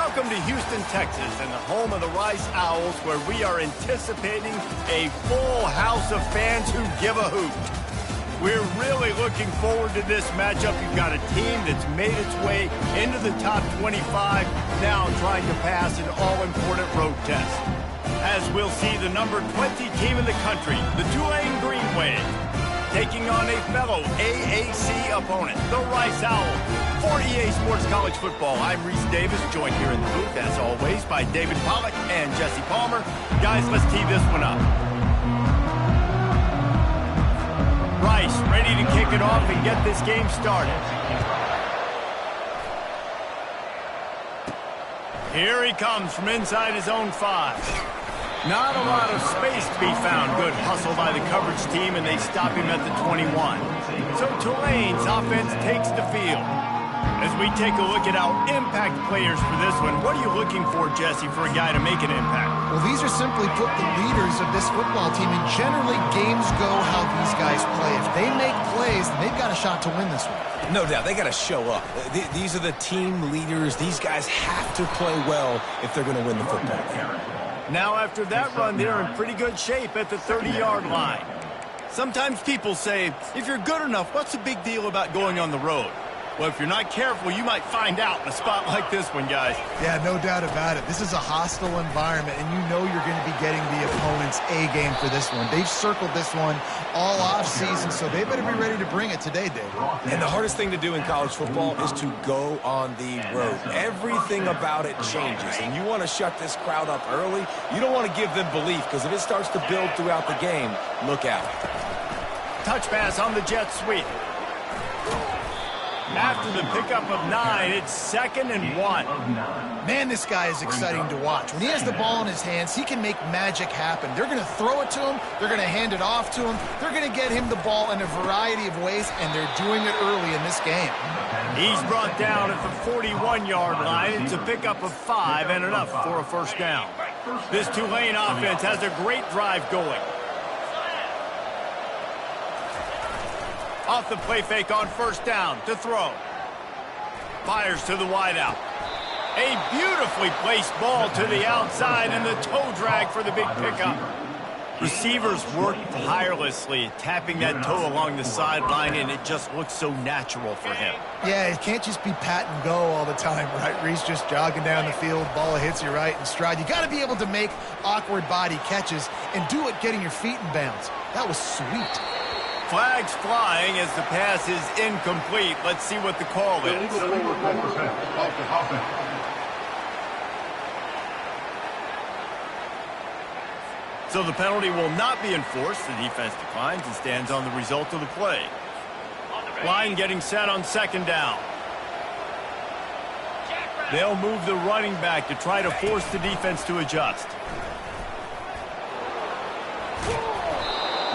Welcome to Houston, Texas, and the home of the Rice Owls, where we are anticipating a full house of fans who give a hoot. We're really looking forward to this matchup. You've got a team that's made its way into the top 25, now trying to pass an all-important road test. As we'll see, the number 20 team in the country, the Tulane Green Wave, taking on a fellow AAC opponent, the Rice Owls. For EA Sports College Football, I'm Reese Davis, joined here in the booth, as always, by David Pollack and Jesse Palmer. Guys, let's tee this one up. Rice ready to kick it off and get this game started. Here he comes from inside his own 5. Not a lot of space to be found. Good hustle by the coverage team, and they stop him at the 21. So Tulane's offense takes the field. As we take a look at our impact players for this one, what are you looking for, Jesse, for a guy to make an impact? Well, these are simply put the leaders of this football team, and generally games go how these guys play. If they make plays, then they've got a shot to win this one. No doubt, they got to show up. These are the team leaders. These guys have to play well if they're going to win the football game. Now, after that run, they're in pretty good shape at the 30-yard line. Sometimes people say, if you're good enough, what's the big deal about going on the road? Well, if you're not careful, you might find out in a spot like this one, guys. Yeah, no doubt about it. This is a hostile environment, and you know you're going to be getting the opponent's A game for this one. They've circled this one all offseason, so they better be ready to bring it today, Dave. And the hardest thing to do in college football is to go on the road. Everything about it changes, and you want to shut this crowd up early. You don't want to give them belief, because if it starts to build throughout the game, look out. Touch pass on the jet sweep. After the pickup of 9, it's 2nd and 1. Man, this guy is exciting to watch. When he has the ball in his hands, he can make magic happen. They're going to throw it to him. They're going to hand it off to him. They're going to get him the ball in a variety of ways, and they're doing it early in this game. He's brought down at the 41-yard line. It's a pickup of 5 and enough for a first down. This Tulane offense has a great drive going. Off the play fake on first down to throw. Fires to the wideout. A beautifully placed ball to the outside and the toe drag for the big pickup. Receivers work tirelessly, tapping that toe along the sideline, and it just looks so natural for him. Yeah, it can't just be pat and go all the time, right? Reese just jogging down the field, ball hits you right in stride. You got to be able to make awkward body catches and do it getting your feet in bounds. That was sweet. Flags flying as the pass is incomplete. Let's see what the call is. So the penalty will not be enforced. The defense declines and stands on the result of the play. Line getting set on 2nd down. They'll move the running back to try to force the defense to adjust.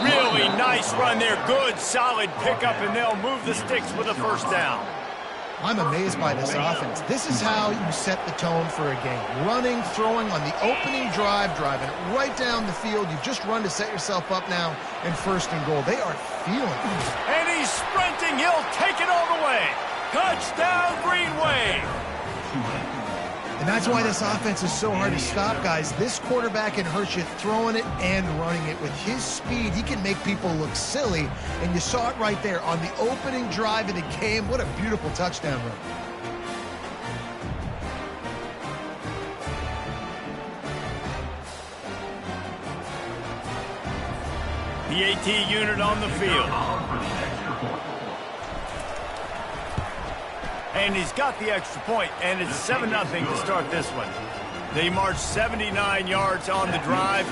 Really nice run there. Good, solid pickup, and they'll move the sticks with a first down. I'm amazed by this offense. This is how you set the tone for a game. Running, throwing on the opening drive, driving it right down the field. You've just run to set yourself up now in 1st and goal. They are feeling it. And he's sprinting. He'll take it all the way. Touchdown, Green Wave. And that's why this offense is so hard to stop, guys. This quarterback can hurt you throwing it and running it. With his speed, he can make people look silly. And you saw it right there on the opening drive of the game. What a beautiful touchdown run. The AT unit on the field. And he's got the extra point, and it's 7-0 to start this one. They marched 79 yards on the drive,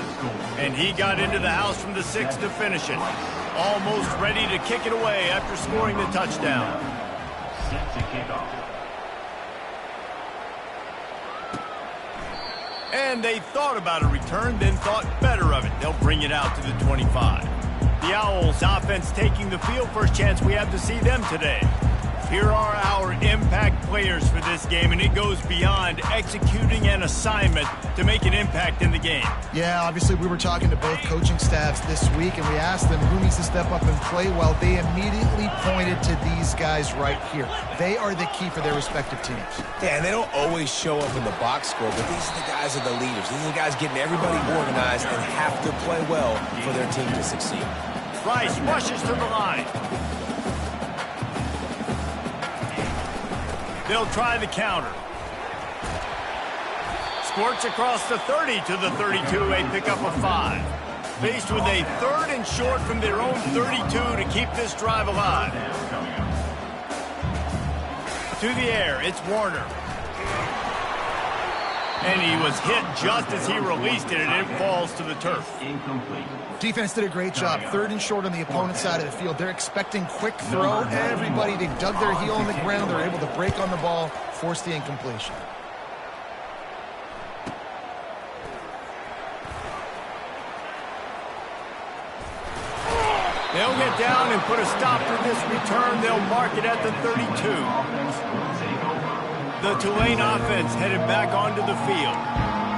and he got into the house from the 6 to finish it. Almost ready to kick it away after scoring the touchdown. Set to kick off. And they thought about a return, then thought better of it. They'll bring it out to the 25. The Owls offense taking the field. First chance we have to see them today. Here are our impact players for this game, and it goes beyond executing an assignment to make an impact in the game. Yeah, obviously we were talking to both coaching staffs this week, and we asked them who needs to step up and play well. They immediately pointed to these guys right here. They are the key for their respective teams. Yeah, and they don't always show up in the box score, but these are the guys that are the leaders. These are the guys getting everybody organized and have to play well for their team to succeed. Rice rushes to the line. They'll try the counter. Squirts across the 30 to the 32, a pickup of 5. Faced with a 3rd and short from their own 32 to keep this drive alive. To the air, it's Warner. And he was hit just as he released it, and it falls to the turf. Incomplete. Defense did a great job. 3rd and short on the opponent's side of the field. They're expecting quick throw. Everybody, they dug their heel on the ground. They're able to break on the ball, force the incompletion. They'll get down and put a stop to this return. They'll mark it at the 32. The Tulane offense headed back onto the field.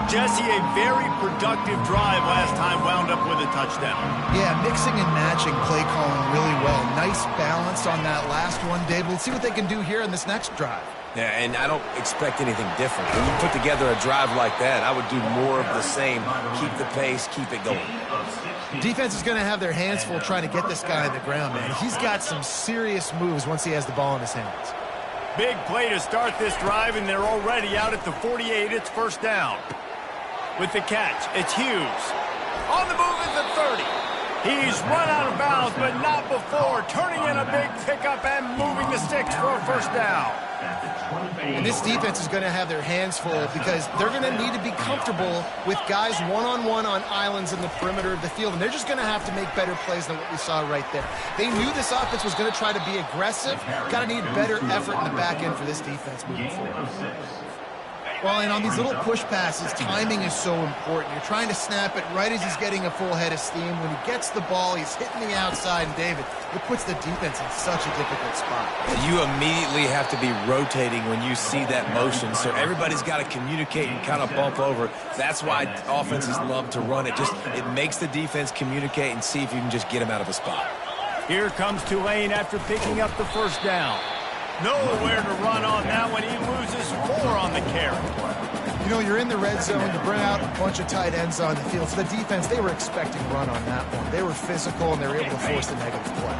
Jesse, a very productive drive last time, wound up with a touchdown. Yeah, mixing and matching play calling really well. Nice balance on that last one, Dave. Let's see what they can do here in this next drive. Yeah, and I don't expect anything different. When you put together a drive like that, I would do more of the same. Keep the pace, keep it going. Defense is going to have their hands full trying to get this guy on the ground, man. He's got some serious moves once he has the ball in his hands. Big play to start this drive, and they're already out at the 48. It's first down. With the catch, it's Hughes. On the move at the 30. He's run out of bounds, but not before. Turning in a big pickup and moving the sticks for a first down. And this defense is going to have their hands full because they're going to need to be comfortable with guys one-on-one on islands in the perimeter of the field, and they're just going to have to make better plays than what we saw right there. They knew this offense was going to try to be aggressive. Got to need better effort in the back end for this defense moving forward. Well, and on these little push passes, timing is so important. You're trying to snap it right as he's getting a full head of steam. When he gets the ball, he's hitting the outside, and David, it puts the defense in such a difficult spot. You immediately have to be rotating when you see that motion, so everybody's got to communicate and kind of bump over. That's why offenses love to run it. It makes the defense communicate and see if you can just get him out of a spot. Here comes Tulane after picking up the first down. Nowhere to run on that one. He loses 4 on the carry. You know, you're in the red zone. You bring out a bunch of tight ends on the field. So the defense, they were expecting run on that one. They were physical, and they were able to force the negative play.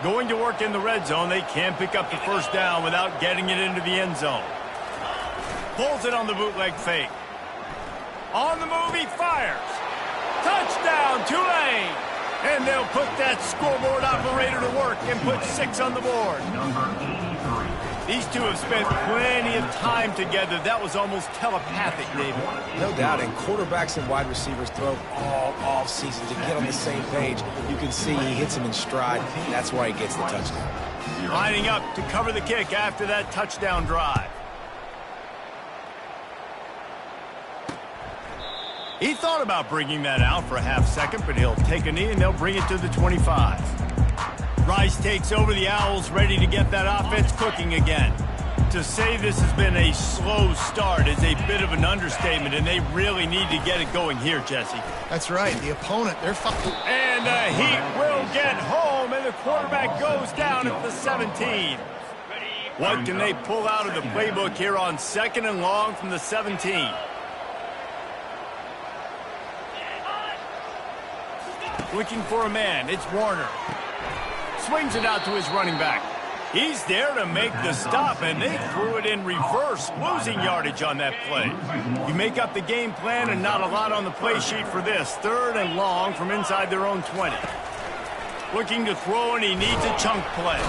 Going to work in the red zone, they can pick up the first down without getting it into the end zone. Pulls it on the bootleg fake. On the move, he fires. Touchdown, Tulane! And they'll put that scoreboard operator to work and put 6 on the board. These two have spent plenty of time together. That was almost telepathic, David. No doubt, and quarterbacks and wide receivers throw all off season to get on the same page. You can see he hits him in stride. That's why he gets the touchdown. Lining up to cover the kick after that touchdown drive. He thought about bringing that out for a half second, but he'll take a knee and they'll bring it to the 25. Rice takes over the Owls, ready to get that offense cooking again. To say this has been a slow start is a bit of an understatement, and they really need to get it going here, Jesse. That's right. The opponent, they're fucking... And the Heat will get home, and the quarterback goes down at the 17. What can they pull out of the playbook here on 2nd and long from the 17? Looking for a man, it's Warner. Swings it out to his running back. He's there to make the stop, and they threw it in reverse, losing yardage on that play. You make up the game plan, and not a lot on the play sheet for this. 3rd and long from inside their own 20. Looking to throw, and he needs a chunk play.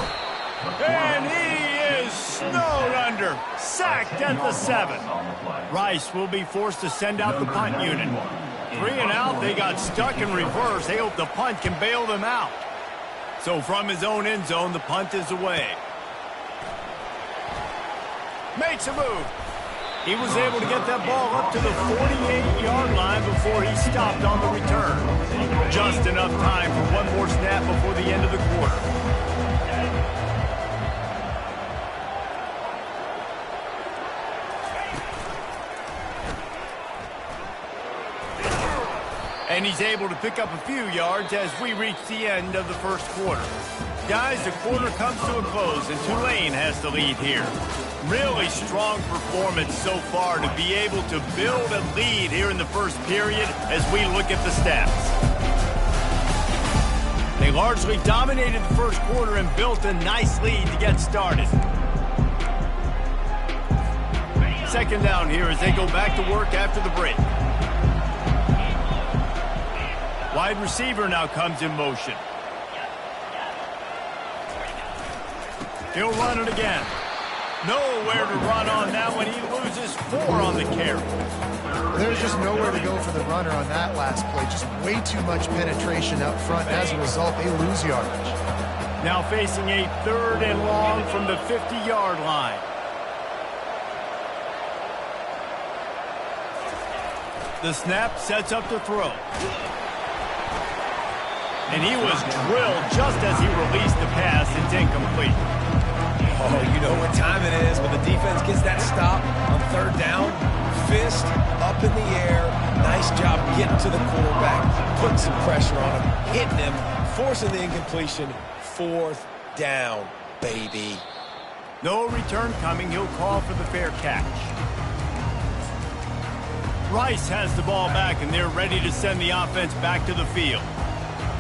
And he is snowed under, sacked at the 7. Rice will be forced to send out the punt unit. 3 and out, they got stuck in reverse. They hope the punt can bail them out. So from his own end zone, the punt is away. Makes a move. He was able to get that ball up to the 48-yard line before he stopped on the return. Just enough time for one more snap before the end of the quarter. And he's able to pick up a few yards as we reach the end of the first quarter. Guys, the quarter comes to a close, and Tulane has the lead here. Really strong performance so far to be able to build a lead here in the first period as we look at the stats. They largely dominated the first quarter and built a nice lead to get started. Second down here as they go back to work after the break. Wide receiver now comes in motion. He'll run it again. Nowhere to run on that one. He loses 4 on the carry. There's just nowhere to go for the runner on that last play. Just way too much penetration up front. As a result, they lose yardage. Now facing a 3rd and long from the 50-yard line. The snap sets up the throw. And he was drilled just as he released the pass. It's incomplete. Oh, you know what time it is when the defense gets that stop on 3rd down. Fist up in the air. Nice job getting to the quarterback, putting some pressure on him, hitting him, forcing the incompletion. 4th down, baby. No return coming. He'll call for the fair catch. Rice has the ball back, and they're ready to send the offense back to the field.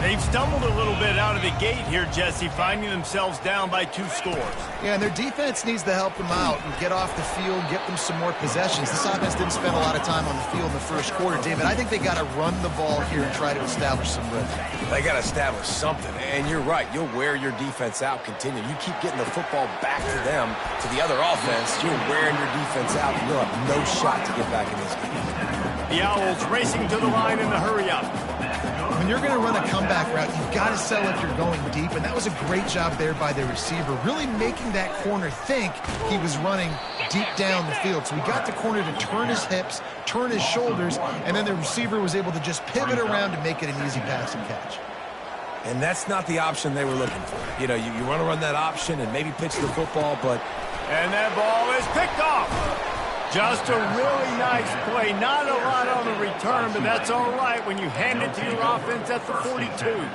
They've stumbled a little bit out of the gate here, Jesse, finding themselves down by 2 scores. Yeah, and their defense needs to help them out and get off the field, get them some more possessions. This offense didn't spend a lot of time on the field in the first quarter, David. I think they got to run the ball here and try to establish some rhythm. They got to establish something, and you're right. You'll wear your defense out, continue. You keep getting the football back to them, to the other offense, you're wearing your defense out, and you'll have no shot to get back in this game. The Owls racing to the line in the hurry-up. When you're going to run a comeback route, you've got to sell if you're going deep, and that was a great job there by the receiver, really making that corner think he was running deep down the field. So he got the corner to turn his hips, turn his shoulders, and then the receiver was able to just pivot around to make it an easy pass and catch. And that's not the option they were looking for. You know, you want to run that option and maybe pitch the football, but... And that ball is picked off. Just a really nice play. Not a lot on the return, but that's all right when you hand it to your offense at the 42.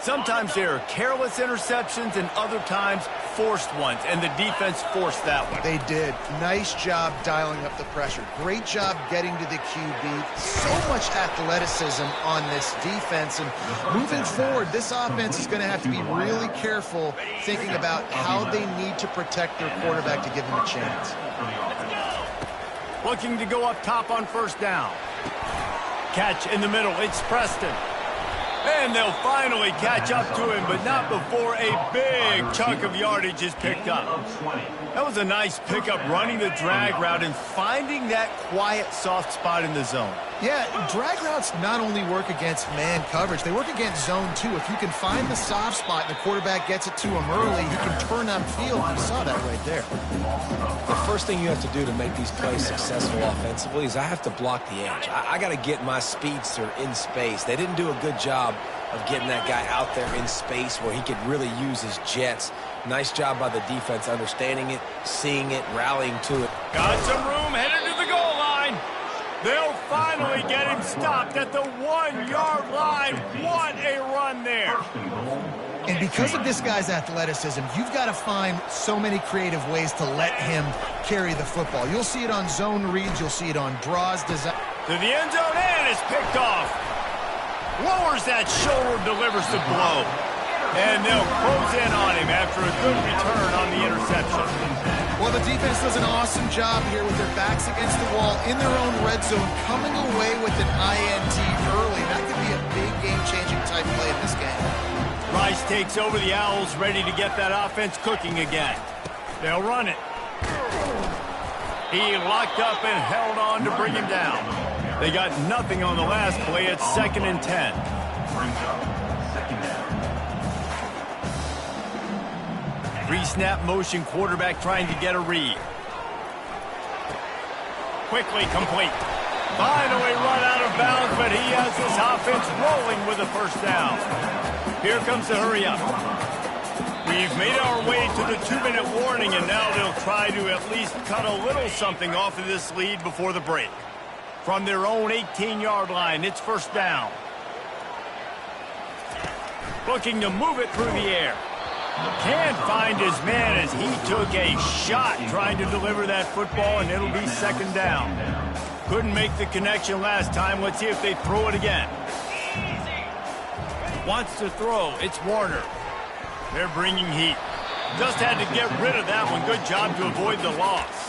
Sometimes there are careless interceptions and other times forced ones, and the defense forced that one. They did. Nice job dialing up the pressure. Great job getting to the QB. So much athleticism on this defense, and moving forward, this offense is going to have to be really careful thinking about how they need to protect their quarterback to give him a chance. Looking to go up top on 1st down. Catch in the middle. It's Preston. And they'll finally catch up to him, but not before a big chunk of yardage is picked up. That was a nice pickup, running the drag route and finding that quiet, soft spot in the zone. Yeah, drag routes not only work against man coverage, they work against zone too. If you can find the soft spot and the quarterback gets it to him early, he can turn upfield. You saw that right there. The first thing you have to do to make these plays successful offensively is I have to block the edge. I got to get my speedster in space. They didn't do a good job of getting that guy out there in space where he could really use his jets. Nice job by the defense understanding it, seeing it, rallying to it. Got some room, headed to the goal line. They'll finally get him stopped at the 1-yard line. What a run there. And because of this guy's athleticism, you've got to find so many creative ways to let him carry the football. You'll see it on zone reads. You'll see it on draws. To the end zone, and it's picked off. Lowers that shoulder, delivers the blow. And they'll close in on him after a good return on the interception. Well, the defense does an awesome job here with their backs against the wall in their own red zone, coming away with an INT early. That could be a big game-changing type play in this game. Rice takes over the Owls, ready to get that offense cooking again. They'll run it. He locked up and held on to bring him down. They got nothing on the last play. It's 2nd and 10. Pre-snap motion, quarterback trying to get a read. Quickly complete. Finally run out of bounds, but he has this offense rolling with a 1st down. Here comes the hurry-up. We've made our way to the 2-minute warning, and now they'll try to at least cut a little something off of this lead before the break. From their own 18-yard line, it's first down. Looking to move it through the air. Can't find his man as he took a shot trying to deliver that football, and it'll be second down. Couldn't make the connection last time. Let's see if they throw it again. Wants to throw. It's Warner. They're bringing heat. Just had to get rid of that one. Good job to avoid the loss.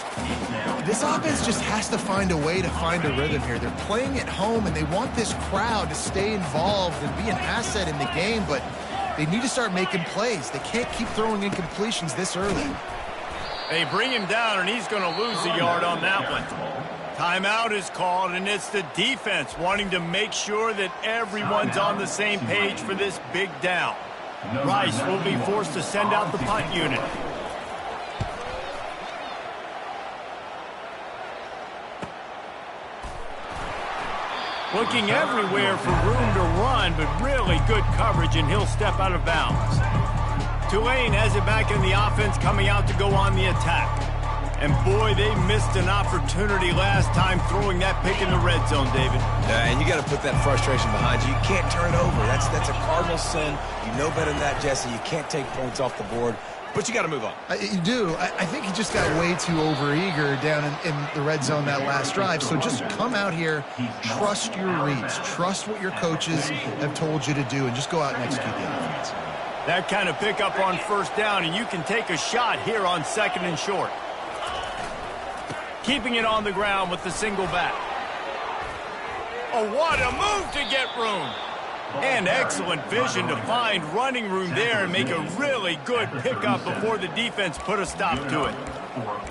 This offense just has to find a way to find a rhythm here. They're playing at home, and they want this crowd to stay involved and be an asset in the game, but they need to start making plays. They can't keep throwing incompletions this early. They bring him down, and he's going to lose a yard on that one. Timeout is called, and it's the defense wanting to make sure that everyone's on the same page for this big down. Rice will be forced to send out the punt unit. Looking everywhere for room to run, but really good coverage, and he'll step out of bounds. Tulane has it back in the offense, coming out to go on the attack. And boy, they missed an opportunity last time throwing that pick in the red zone, David. And you got to put that frustration behind you. You can't turn it over. That's a cardinal sin. You know better than that, Jesse. You can't take points off the board. But you got to move on. You do. I think he just got way too overeager down in the red zone that last drive. So just come out here, trust your reads, trust what your coaches have told you to do, and just go out and execute the offense. That kind of pickup on first down, and you can take a shot here on second and short. Keeping it on the ground with the single back. Oh, what a move to get room. And excellent vision to find running room there and make a really good pickup before the defense put a stop to it.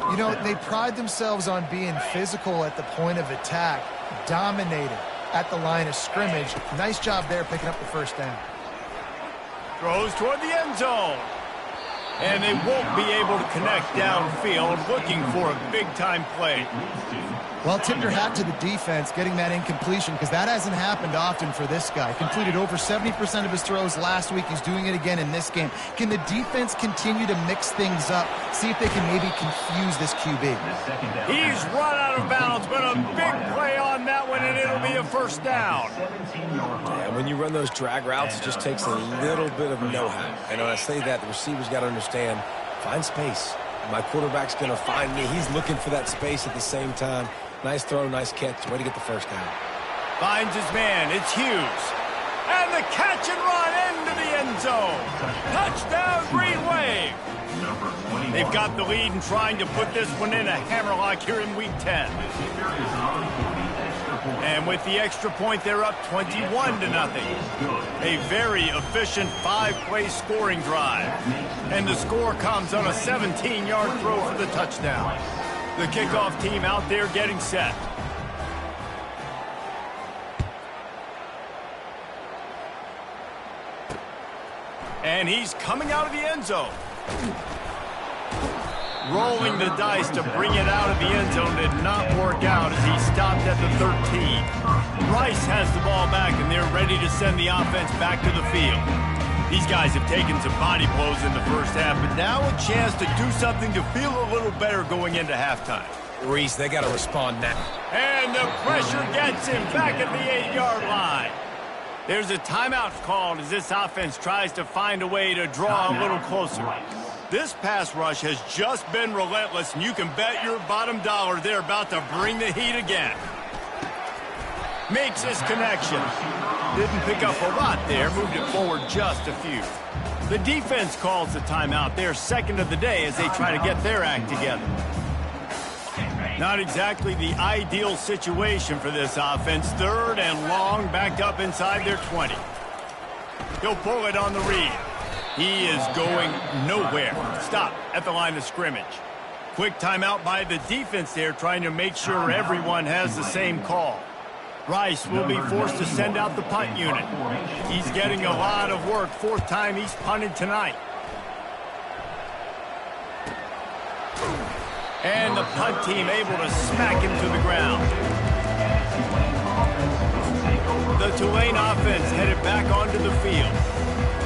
You know, they pride themselves on being physical at the point of attack, dominated at the line of scrimmage. Nice job there picking up the first down. Throws toward the end zone. And they won't be able to connect downfield, looking for a big-time play. Well, tip your hat to the defense getting that incompletion, because that hasn't happened often for this guy. Completed over 70% of his throws last week. He's doing it again in this game. Can the defense continue to mix things up, see if they can maybe confuse this QB? He's run out of bounds, but a big play on that one, and it'll be a first down. Yeah, when you run those drag routes, it just takes a little bit of know-how. And when I say that, the receivers got to understand, find space. My quarterback's going to find me. He's looking for that space at the same time. Nice throw, nice catch. Way to get the first down. Finds his man. It's Hughes. And the catch and run into the end zone. Touchdown, Green Wave. They've got the lead and trying to put this one in a hammerlock here in Week 10. And with the extra point, they're up 21-0. A very efficient 5-play scoring drive. And the score comes on a 17-yard throw for the touchdown. The kickoff team out there getting set. And he's coming out of the end zone. Rolling the dice to bring it out of the end zone did not work out as he stopped at the 13. Rice has the ball back, and they're ready to send the offense back to the field. These guys have taken some body blows in the first half, but now a chance to do something to feel a little better going into halftime. Reese, they got to respond now. And the pressure gets him back at the 8-yard line. There's a timeout called as this offense tries to find a way to draw a little closer. This pass rush has just been relentless, and you can bet your bottom dollar they're about to bring the heat again. Makes his connection. Didn't pick up a lot there, moved it forward just a few. The defense calls the timeout. They're second of the day as they try to get their act together. Not exactly the ideal situation for this offense. Third and long, backed up inside their 20. He'll pull it on the read. He is going nowhere. Stop at the line of scrimmage. Quick timeout by the defense there, trying to make sure everyone has the same call. Rice will be forced to send out the punt unit. He's getting a lot of work. Fourth time he's punted tonight. And the punt team able to smack him to the ground. The Tulane offense headed back onto the field.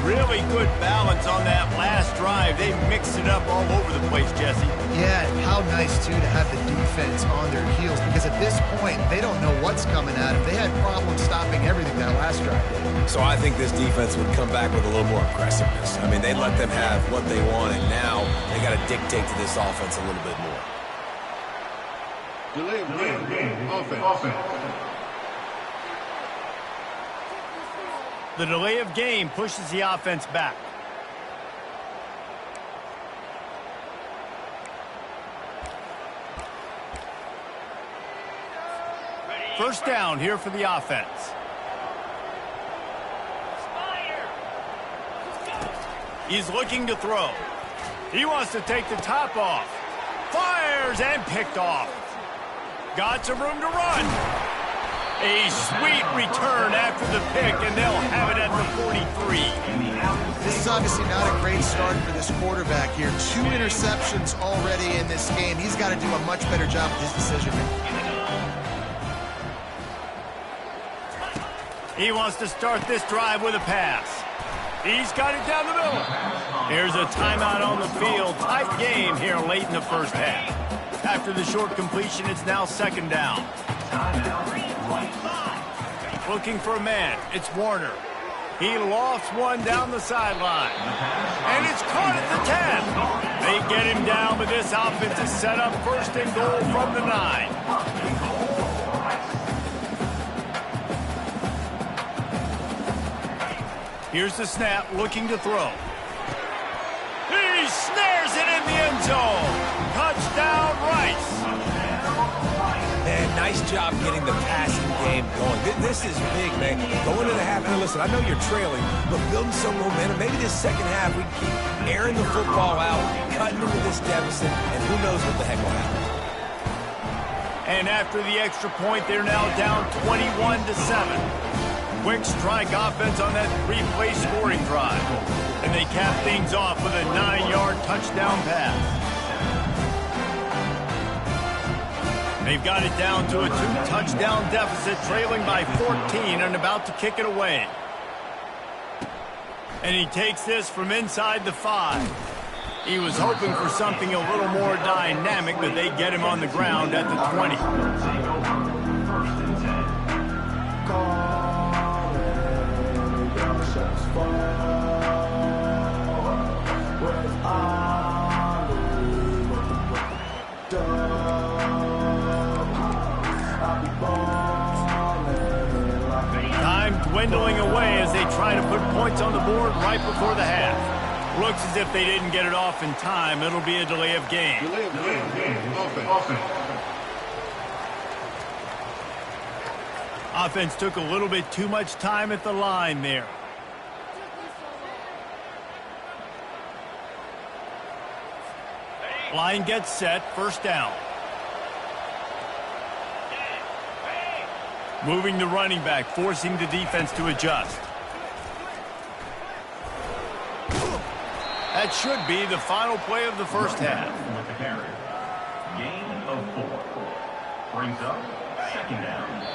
Really good balance on that last drive. They mixed it up all over the place, Jesse. Yeah, and how nice, too, to have the defense on their heels, because at this point, they don't know what's coming at them. They had problems stopping everything that last drive did. So I think this defense would come back with a little more aggressiveness. I mean, they let them have what they want, and now they got to dictate to this offense a little bit more. Delay of game. Offense. The delay of game pushes the offense back. First down here for the offense. He's looking to throw. He wants to take the top off. Fires and picked off. Got some room to run. A sweet return after the pick, and they'll have it at the 43. This is obviously not a great start for this quarterback here. 2 interceptions already in this game. He's got to do a much better job with his decision-making. He wants to start this drive with a pass. He's got it down the middle. Here's a timeout on the field. Tight game here late in the first half. After the short completion, it's now second down. Looking for a man. It's Warner. He lofts one down the sideline. And it's caught at the 10. They get him down, but this offense is set up first and goal from the 9. Here's the snap, looking to throw. He snares it in the end zone. Touchdown, Rice. Man, nice job getting the passing game going. This is big, man. Going to the half. And listen, I know you're trailing, but building some momentum. Maybe this second half we keep airing the football out, cutting into this deficit, and who knows what the heck will happen. And after the extra point, they're now down 21-7. Quick strike offense on that 3-play scoring drive. And they cap things off with a 9-yard touchdown pass. They've got it down to a 2-touchdown deficit, trailing by 14 and about to kick it away. And he takes this from inside the 5. He was hoping for something a little more dynamic, but they get him on the ground at the 20. Time dwindling away as they try to put points on the board right before the half. Looks as if they didn't get it off in time. It'll be a delay of game. Offense took a little bit too much time at the line there. Line gets set, first down. Moving the running back, forcing the defense to adjust. That should be the final play of the first half. With the carry. Gain of 4. Brings up second down.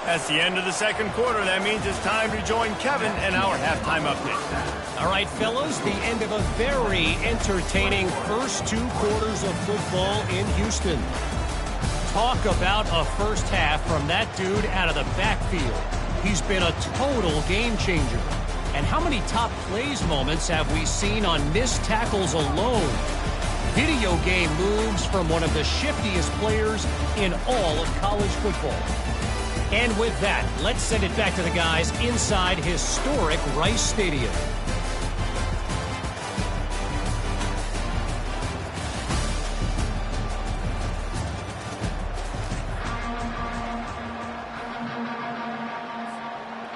That's the end of the second quarter. That means it's time to join Kevin and our halftime update. All right, fellas, the end of a very entertaining first 2 quarters of football in Houston. Talk about a first half from that dude out of the backfield. He's been a total game changer. And how many top plays moments have we seen on missed tackles alone? Video game moves from one of the shiftiest players in all of college football. And with that, let's send it back to the guys inside historic Rice Stadium.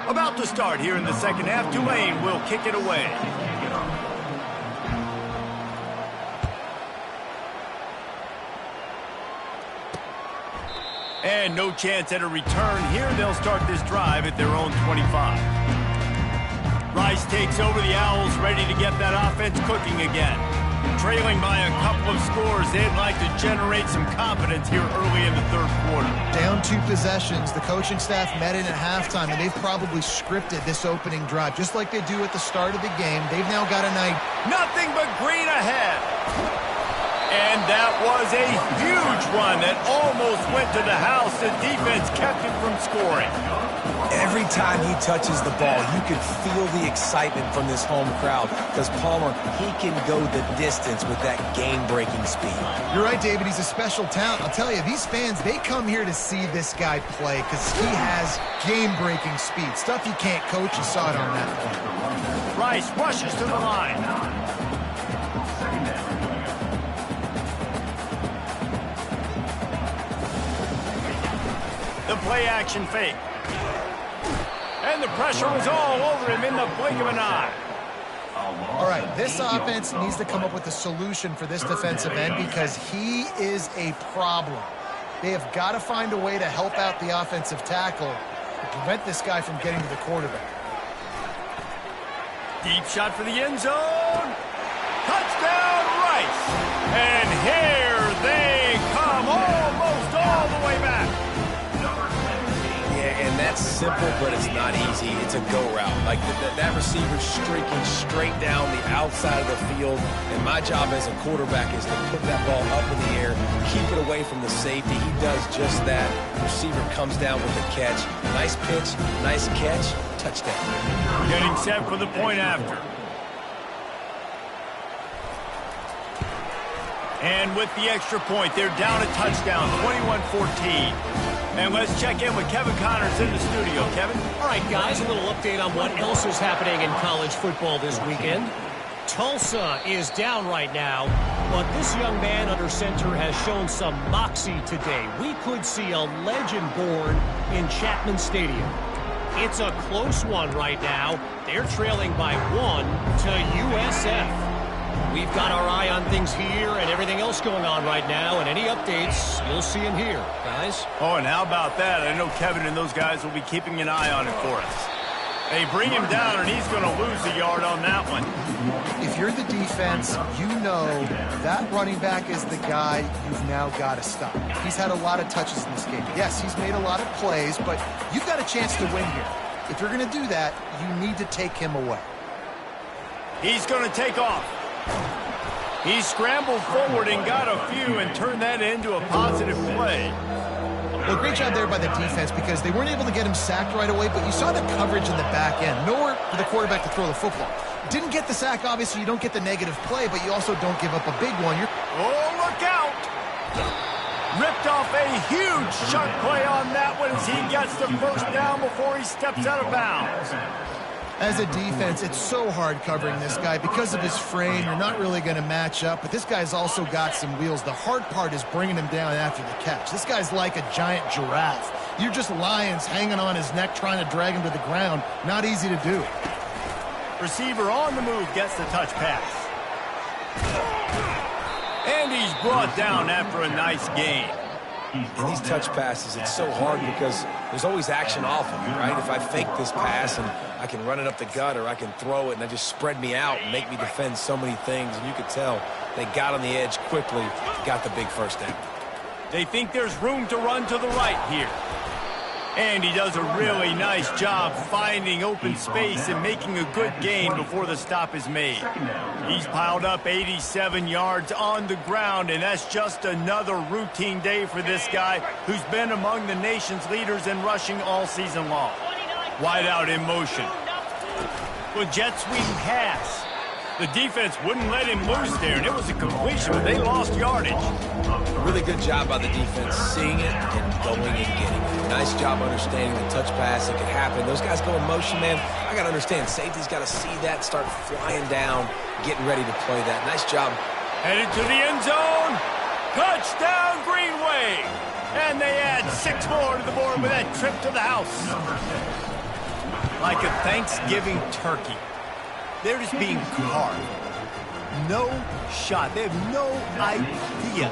About to start here in the second half, Tulane will kick it away. And no chance at a return here. They'll start this drive at their own 25. Rice takes over the Owls, ready to get that offense cooking again. trailing by a couple of scores. They'd like to generate some confidence here early in the third quarter. Down 2 possessions. The coaching staff met in at halftime, and they've probably scripted this opening drive, just like they do at the start of the game. They've now got a night. Nothing but green ahead. And that was a huge run that almost went to the house. The defense kept him from scoring. Every time he touches the ball, you can feel the excitement from this home crowd because Palmer, he can go the distance with that game-breaking speed. You're right, David. He's a special talent. I'll tell you, these fans, they come here to see this guy play because he has game-breaking speed. Stuff you can't coach. You saw it on that play. Rice rushes to the line. The play-action fake. And the pressure was all over him in the blink of an eye. All right, this offense needs to come up with a solution for this defensive end because he is a problem. They have got to find a way to help out the offensive tackle to prevent this guy from getting to the quarterback. Deep shot for the end zone. Touchdown, Rice. And here they come, almost all the way back. And that's simple, but it's not easy. It's a go route. Like that receiver's streaking straight down the outside of the field, and my job as a quarterback is to put that ball up in the air, keep it away from the safety. He does just that. The receiver comes down with the catch. Nice pitch, nice catch, touchdown. Getting set for the point after. And with the extra point, they're down a touchdown, 21-14. And let's check in with Kevin Connors in the studio. Kevin? All right, guys, a little update on what else is happening in college football this weekend. Tulsa is down right now, but this young man under center has shown some moxie today. We could see a legend born in Chapman Stadium. It's a close one right now. They're trailing by 1 to USF. We've got our eye on things here and everything else going on right now, and any updates, you'll see them here, guys. Oh, and how about that? I know Kevin and those guys will be keeping an eye on it for us. They bring him down, and he's going to lose a yard on that one. If you're the defense, you know that running back is the guy you've now got to stop. He's had a lot of touches in this game. Yes, he's made a lot of plays, but you've got a chance to win here. If you're going to do that, you need to take him away. He's going to take off. He scrambled forward and got a few and turned that into a positive play. Well, great job there by the defense because they weren't able to get him sacked right away, but you saw the coverage in the back end. Nowhere for the quarterback to throw the football. Didn't get the sack, obviously. You don't get the negative play, but you also don't give up a big one. Oh, look out! Ripped off a huge chunk play on that one as he gets the first down before he steps out of bounds. As a defense, it's so hard covering this guy. Because of his frame, you're not really going to match up, but this guy's also got some wheels. The hard part is bringing him down after the catch. This guy's like a giant giraffe. You're just lions hanging on his neck trying to drag him to the ground. Not easy to do. Receiver on the move gets the touch pass. And he's brought down after a nice gain. In these touch passes, it's so hard because there's always action off of you, right? If I fake this pass and I can run it up the gut or I can throw it and they just spread me out and make me defend so many things, and you could tell they got on the edge quickly, got the big first down. They think there's room to run to the right here. And he does a really nice job finding open space and making a good gain before the stop is made. He's piled up 87 yards on the ground, and that's just another routine day for this guy who's been among the nation's leaders in rushing all season long. Wide out in motion. With jet sweep pass. The defense wouldn't let him loose there, and it was a completion, but they lost yardage. Really good job by the defense, seeing it and going and getting it. Nice job understanding the touch pass. It could happen. Those guys go in motion, man. I got to understand, safety's got to see that, start flying down, getting ready to play that. Nice job. Headed to the end zone. Touchdown, Greenway. And they add 6 more to the board with that trip to the house. Like a Thanksgiving turkey. They're just being carved. No shot. They have no idea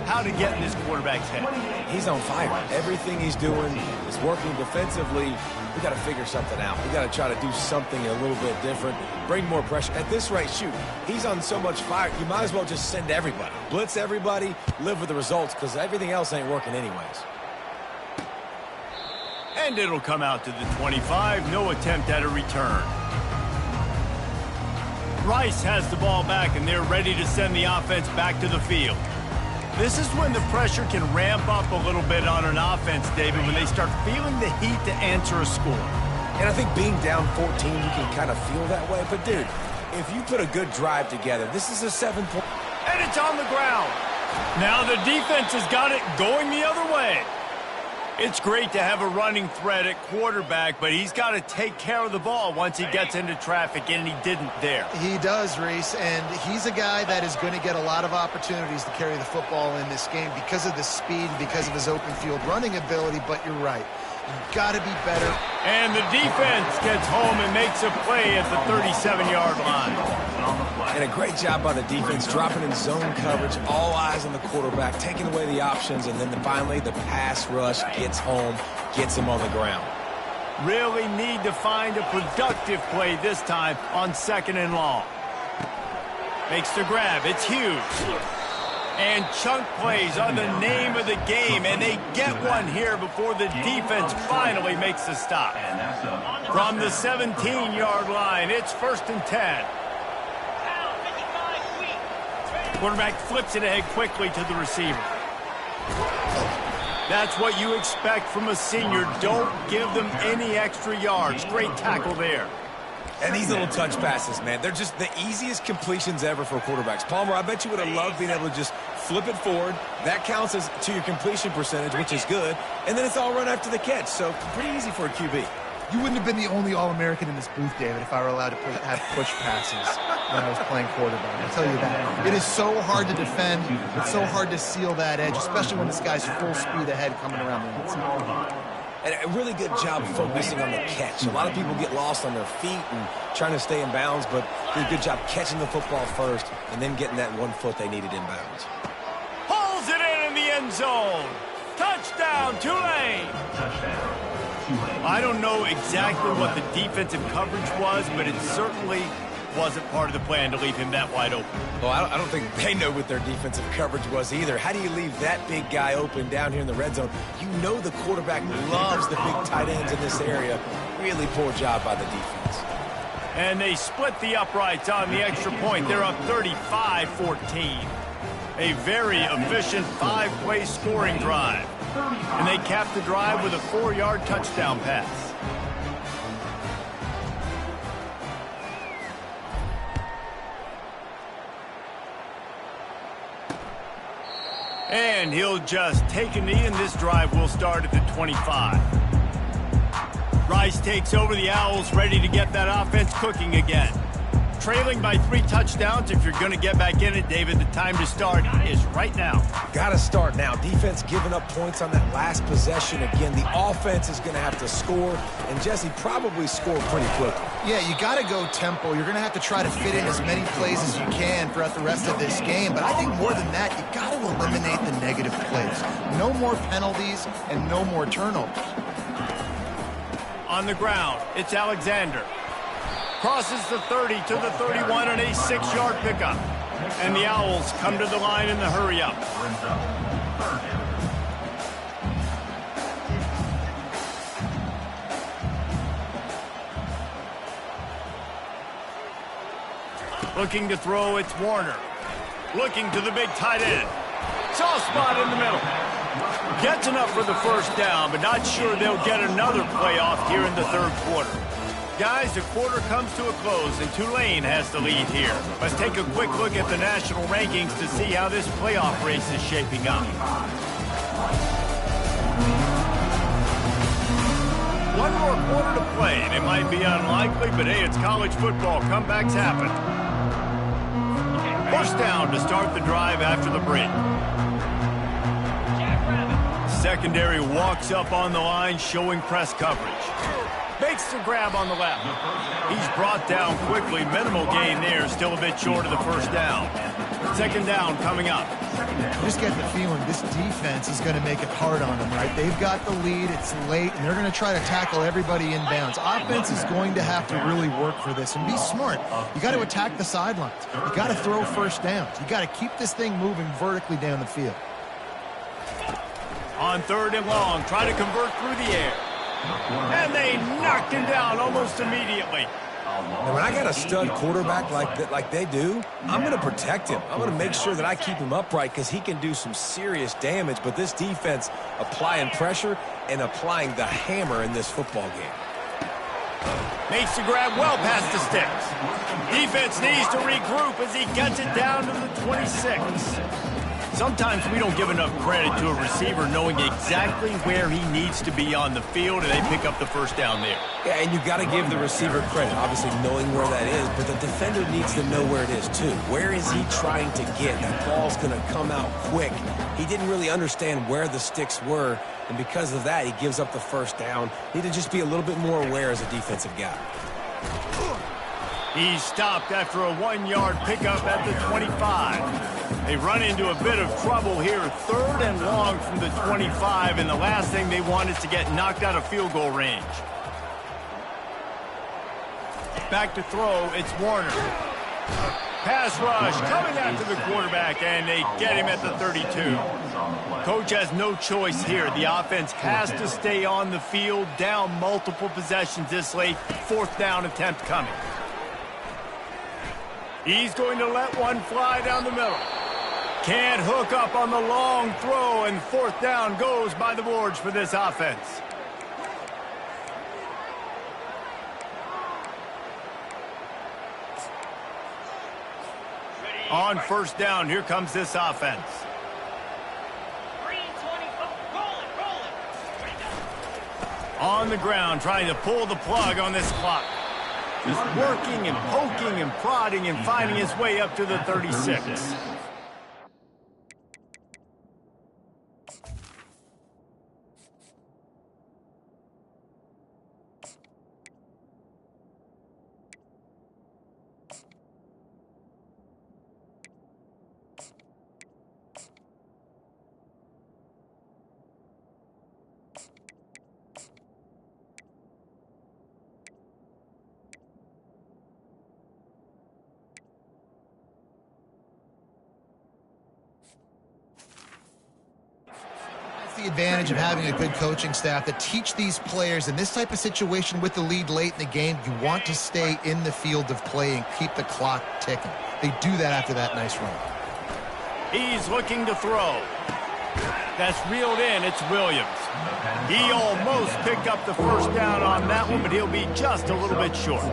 how to get in this quarterback's head. He's on fire. Everything he's doing is working defensively. We got to figure something out. We got to try to do something a little bit different, bring more pressure. At this rate, shoot, he's on so much fire, you might as well just send everybody. Blitz everybody, live with the results, because everything else ain't working anyways. And it'll come out to the 25. No attempt at a return. Rice has the ball back, and they're ready to send the offense back to the field. This is when the pressure can ramp up a little bit on an offense, David, when they start feeling the heat to answer a score. And I think being down 14, you can kind of feel that way. But, dude, if you put a good drive together, this is a 7-point. And it's on the ground. Now the defense has got it going the other way. It's great to have a running threat at quarterback, but he's got to take care of the ball once he gets into traffic, and he didn't there. He does, Reese, and he's a guy that is going to get a lot of opportunities to carry the football in this game because of the speed, because of his open field running ability, but you're right. You've got to be better. And the defense gets home and makes a play at the 37-yard line. And a great job by the defense, dropping in zone coverage, all eyes on the quarterback, taking away the options, and then finally the pass rush gets home, gets him on the ground. Really need to find a productive play this time on 2nd and long. Makes the grab. It's huge. And chunk plays are the name of the game, and they get one here before the defense finally makes the stop. From the 17-yard line, it's 1st and 10. Quarterback flips it ahead quickly to the receiver. That's what you expect from a senior. Don't give them any extra yards. Great tackle there. And these little touch passes, man, they're just the easiest completions ever for quarterbacks. Palmer, I bet you would have loved being able to just flip it forward. That counts as to your completion percentage, which is good. And then it's all run after the catch, so pretty easy for a QB. You wouldn't have been the only All-American in this booth, David, if I were allowed to have push passes when I was playing quarterback. I'll tell you that. It is so hard to defend. It's so hard to seal that edge, especially when this guy's full speed ahead coming around the outside. And a really good job focusing on the catch. A lot of people get lost on their feet and trying to stay in bounds, but did a good job catching the football first and then getting that 1 foot they needed in bounds. Pulls it in the end zone. Touchdown, Tulane. I don't know exactly what the defensive coverage was, but it certainly wasn't part of the plan to leave him that wide open. Well, I don't think they know what their defensive coverage was either. How do you leave that big guy open down here in the red zone? You know the quarterback loves the big tight ends in this area. Really poor job by the defense. And they split the uprights on the extra point. They're up 35-14. A very efficient 5-play scoring drive. And they cap the drive with a 4-yard touchdown pass. And he'll just take a knee, and this drive will start at the 25. Rice takes over the Owls, ready to get that offense cooking again. Trailing by 3 touchdowns. If you're going to get back in it, David, the time to start is right now. Got to start now. Defense giving up points on that last possession. Again, the offense is going to have to score, and Jesse probably score pretty quickly. Yeah, you got to go tempo. You're going to have to try to fit in as many plays as you can throughout the rest of this game. But I think more than that, you got to eliminate the negative plays. No more penalties and no more turnovers. On the ground, it's Alexander. Crosses the 30 to the 31 and a 6-yard pickup. And the Owls come to the line in the hurry-up. Looking to throw, it's Warner. Looking to the big tight end. Soft spot in the middle. Gets enough for the first down, but not sure they'll get another playoff here in the third quarter. Guys, the quarter comes to a close, and Tulane has the lead here. Let's take a quick look at the national rankings to see how this playoff race is shaping up. One more quarter to play, and it might be unlikely, but hey, it's college football. Comebacks happen. First down to start the drive after the break. Secondary walks up on the line, showing press coverage. Makes the grab on the left. He's brought down quickly. Minimal gain there. Still a bit short of the first down. Second down coming up. You just get the feeling this defense is going to make it hard on them, right? They've got the lead, it's late, and they're going to try to tackle everybody inbounds. Offense is going to have to really work for this and be smart. You got to attack the sidelines. You got to throw first downs. You got to keep this thing moving vertically down the field. On 3rd and long, try to convert through the air. And they knocked him down almost immediately. And when I got a stud quarterback like they do, I'm going to protect him. I'm going to make sure that I keep him upright because he can do some serious damage. But this defense applying pressure and applying the hammer in this football game. Makes the grab well past the sticks. Defense needs to regroup as he gets it down to the 26. Sometimes we don't give enough credit to a receiver knowing exactly where he needs to be on the field, and they pick up the first down there. Yeah, and you got to give the receiver credit, obviously knowing where that is, but the defender needs to know where it is too. Where is he trying to get? That ball's going to come out quick. He didn't really understand where the sticks were, and because of that, he gives up the first down. Need to just be a little bit more aware as a defensive guy. He stopped after a 1-yard pickup at the 25. They run into a bit of trouble here, 3rd and long from the 25, and the last thing they want is to get knocked out of field goal range. Back to throw, it's Warner. Pass rush coming after the quarterback, and they get him at the 32. Coach has no choice here. The offense has to stay on the field, down multiple possessions this late. 4th down attempt coming. He's going to let one fly down the middle. Can't hook up on the long throw, and 4th down goes by the boards for this offense. On 1st down, here comes this offense. On the ground, trying to pull the plug on this clock. Just working and poking and prodding and finding his way up to the 36. The advantage of having a good coaching staff that teach these players in this type of situation with the lead late in the game, you want to stay in the field of play and keep the clock ticking. They do that after that nice run. He's looking to throw. That's reeled in. It's Williams. He almost picked up the first down on that one, but he'll be just a little bit short.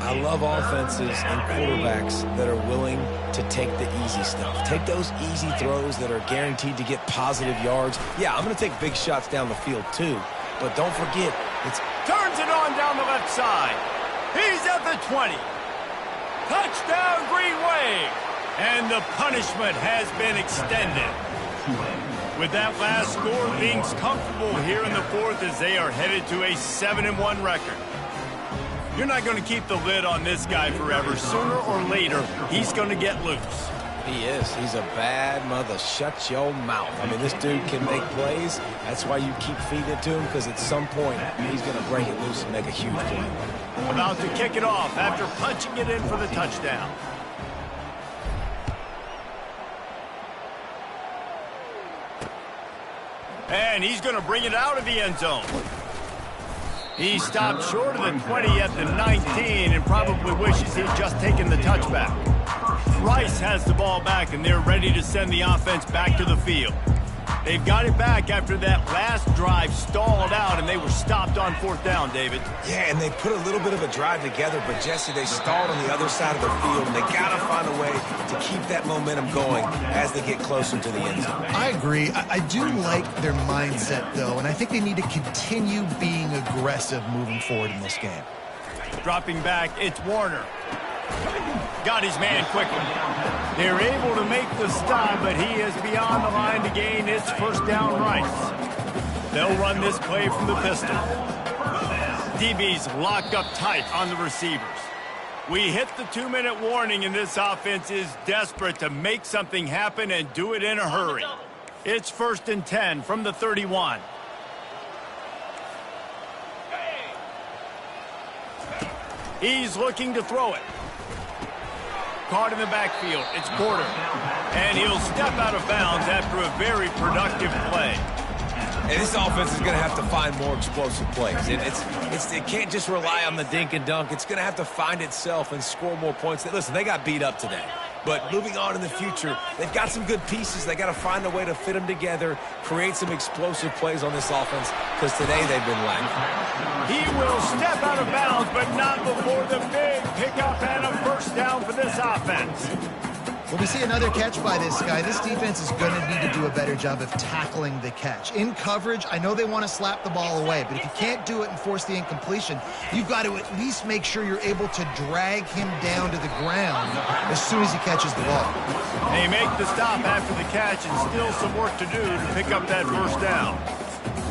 I love offenses and quarterbacks that are willing to take the easy stuff. Take those easy throws that are guaranteed to get positive yards. Yeah, I'm going to take big shots down the field too, but don't forget, it's... Turns it on down the left side. He's at the 20. Touchdown, Green Wave. And the punishment has been extended. With that last score, things comfortable here in the 4th as they are headed to a 7-1 record. You're not going to keep the lid on this guy forever. Sooner or later, he's going to get loose. He is. He's a bad mother. Shut your mouth. I mean, this dude can make plays. That's why you keep feeding it to him, because at some point, he's going to break it loose and make a huge play. About to kick it off after punching it in for the touchdown. And he's going to bring it out of the end zone. He stopped short of the 20 at the 19 and probably wishes he'd just taken the touchback. Rice has the ball back, and they're ready to send the offense back to the field. They've got it back after that last drive stalled out, and they were stopped on 4th down, David. Yeah, and they put a little bit of a drive together, but, Jesse, they stalled on the other side of the field, and they got to find a way to keep that momentum going as they get closer to the end zone. I agree. I do like their mindset, though, and I think they need to continue being aggressive moving forward in this game. Dropping back, it's Warner. Got his man quickly. They're able to make the stop, but he is beyond the line to gain its first down. Rice. They'll run this play from the pistol. DB's locked up tight on the receivers. We hit the 2-minute warning, and this offense is desperate to make something happen and do it in a hurry. It's 1st and 10 from the 31. He's looking to throw it. Caught in the backfield. It's Porter. And he'll step out of bounds after a very productive play. And this offense is going to have to find more explosive plays. It can't just rely on the dink and dunk. It's going to have to find itself and score more points. Listen, they got beat up today. But moving on in the future, they've got some good pieces. They got to find a way to fit them together, create some explosive plays on this offense, because today they've been lacking. He will step out of bounds, but not before the big pickup and a 1st down for this offense. When we see another catch by this guy, this defense is going to need to do a better job of tackling the catch. In coverage, I know they want to slap the ball away, but if you can't do it and force the incompletion, you've got to at least make sure you're able to drag him down to the ground as soon as he catches the ball. They make the stop after the catch and still some work to do to pick up that 1st down.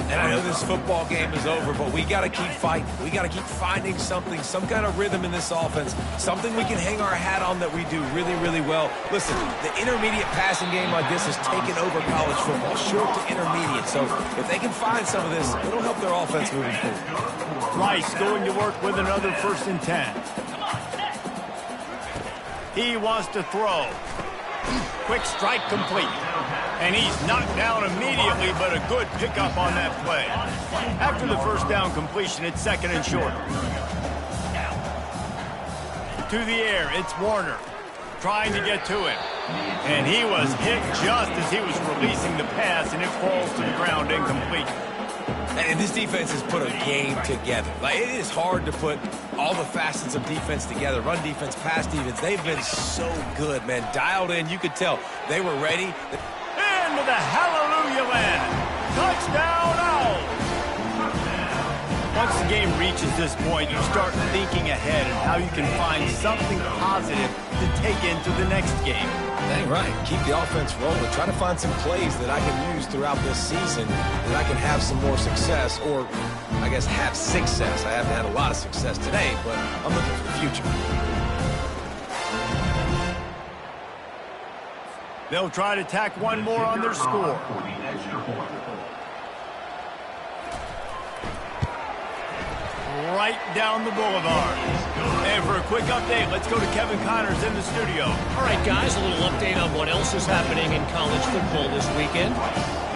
And I know this football game is over, but we got to keep fighting. We got to keep finding something, some kind of rhythm in this offense, something we can hang our hat on that we do really, really well. Listen, the intermediate passing game like this has taken over college football, short to intermediate. So if they can find some of this, it'll help their offense moving forward. Rice going to work with another 1st and 10. He wants to throw. Quick strike complete. And he's knocked down immediately, but a good pickup on that play. After the 1st down completion, it's 2nd and short. To the air, it's Warner trying to get to him. And he was hit just as he was releasing the pass, and it falls to the ground incomplete. And this defense has put a game together. Like, it is hard to put all the facets of defense together. Run defense, pass defense. They've been so good, man. Dialed in. You could tell they were ready. Into the hallelujah land. Touchdown, Owls. Once the game reaches this point, you start thinking ahead and how you can find something positive to take into the next game. Dang right. Keep the offense rolling. Try to find some plays that I can use throughout this season that I can have some more success, or I guess have success. I haven't had a lot of success today, but I'm looking for the future. They'll try to tack one more on their score. Right down the boulevard. And for a quick update, let's go to Kevin Connors in the studio. All right, guys, a little update on what else is happening in college football this weekend.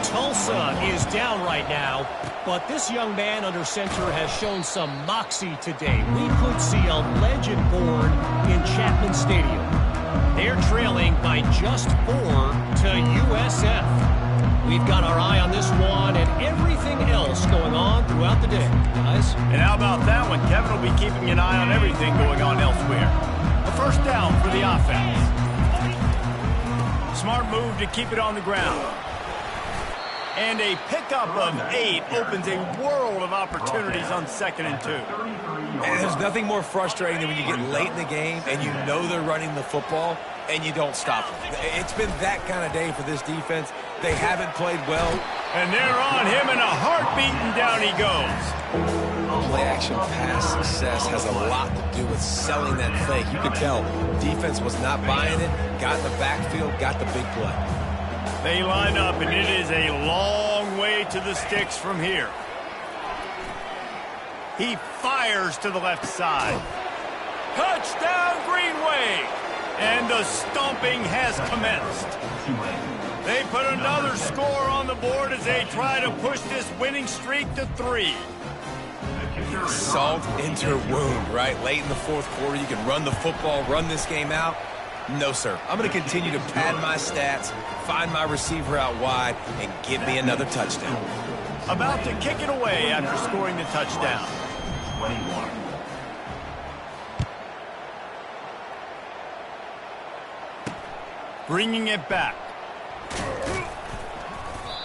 Tulsa is down right now, but this young man under center has shown some moxie today. We could see a legend born in Chapman Stadium. They're trailing by just 4 to USF. We've got our eye on this one and everything else going on throughout the day, guys. And how about that one? Kevin will be keeping an eye on everything going on elsewhere. A 1st down for the offense. Smart move to keep it on the ground. And a pickup of 8 opens a world of opportunities on 2nd and 2. And there's nothing more frustrating than when you get late in the game and you know they're running the football and you don't stop them. It's been that kind of day for this defense. They haven't played well. And they're on him in a heartbeat, and down he goes. Play-action pass success has a lot to do with selling that fake. You could tell defense was not buying it, got in the backfield, got the big play. They line up, and it is a long way to the sticks from here. He fires to the left side. Touchdown, Greenway! And the stomping has commenced. They put another score on the board as they try to push this winning streak to 3. Salt into wound, right? Late in the 4th quarter, you can run the football, run this game out. No, sir. I'm going to continue to pad my stats, find my receiver out wide, and give me another touchdown. About to kick it away after scoring the touchdown. 21. Bringing it back.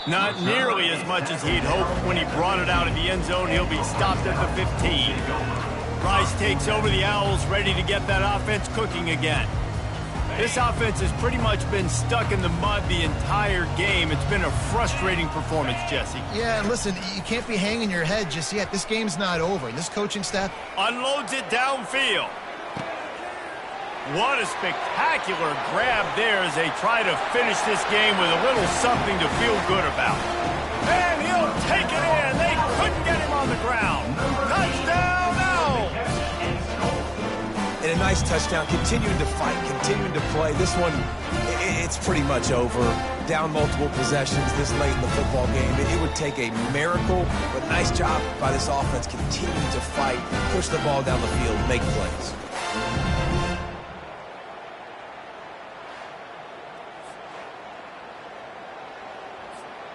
Not nearly as much as he'd hoped when he brought it out of the end zone. He'll be stopped at the 15. Rice takes over the Owls, ready to get that offense cooking again. This offense has pretty much been stuck in the mud the entire game. It's been a frustrating performance, Jesse. Yeah, and listen, you can't be hanging your head just yet. This game's not over. This coaching staff unloads it downfield. What a spectacular grab there as they try to finish this game with a little something to feel good about. And he'll take it in. They couldn't get him on the ground. Touchdown, Owls! And a nice touchdown, continuing to fight, continuing to play. This one, it's pretty much over. Down multiple possessions this late in the football game. It would take a miracle, but nice job by this offense continuing to fight, push the ball down the field, make plays.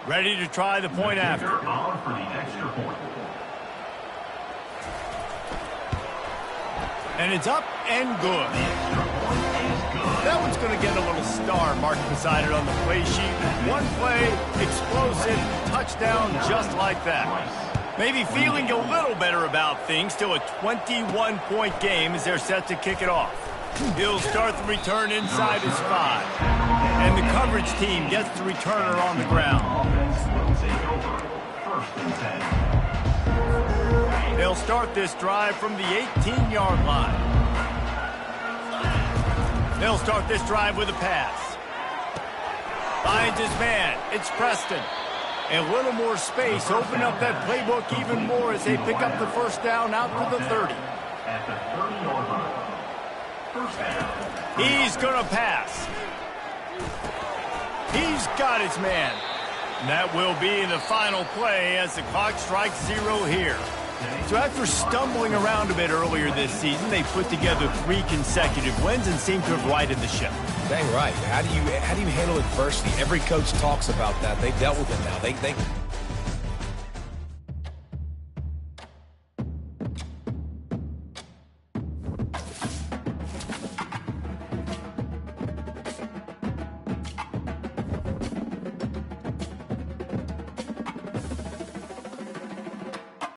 Ready to try the point after. On for the extra point. And it's up and good. That one's going to get a little star marked beside it on the play sheet. One play, explosive, touchdown just like that. Maybe feeling a little better about things. Still a 21-point game as they're set to kick it off. He'll start the return inside his 5. And the coverage team gets the returner on the ground. They'll start this drive from the 18-yard line. They'll start this drive with a pass. Finds his man. It's Preston. A little more space. Open up that playbook even more as they pick up the first down out to the 30. At the 30-yard line. First down. He's going to pass. He's got his man. And that will be the final play as the clock strikes 0 here. So after stumbling around a bit earlier this season, they put together 3 consecutive wins and seem to have righted the ship. Dang right. How do you handle adversity? Every coach talks about that. They've dealt with it now. They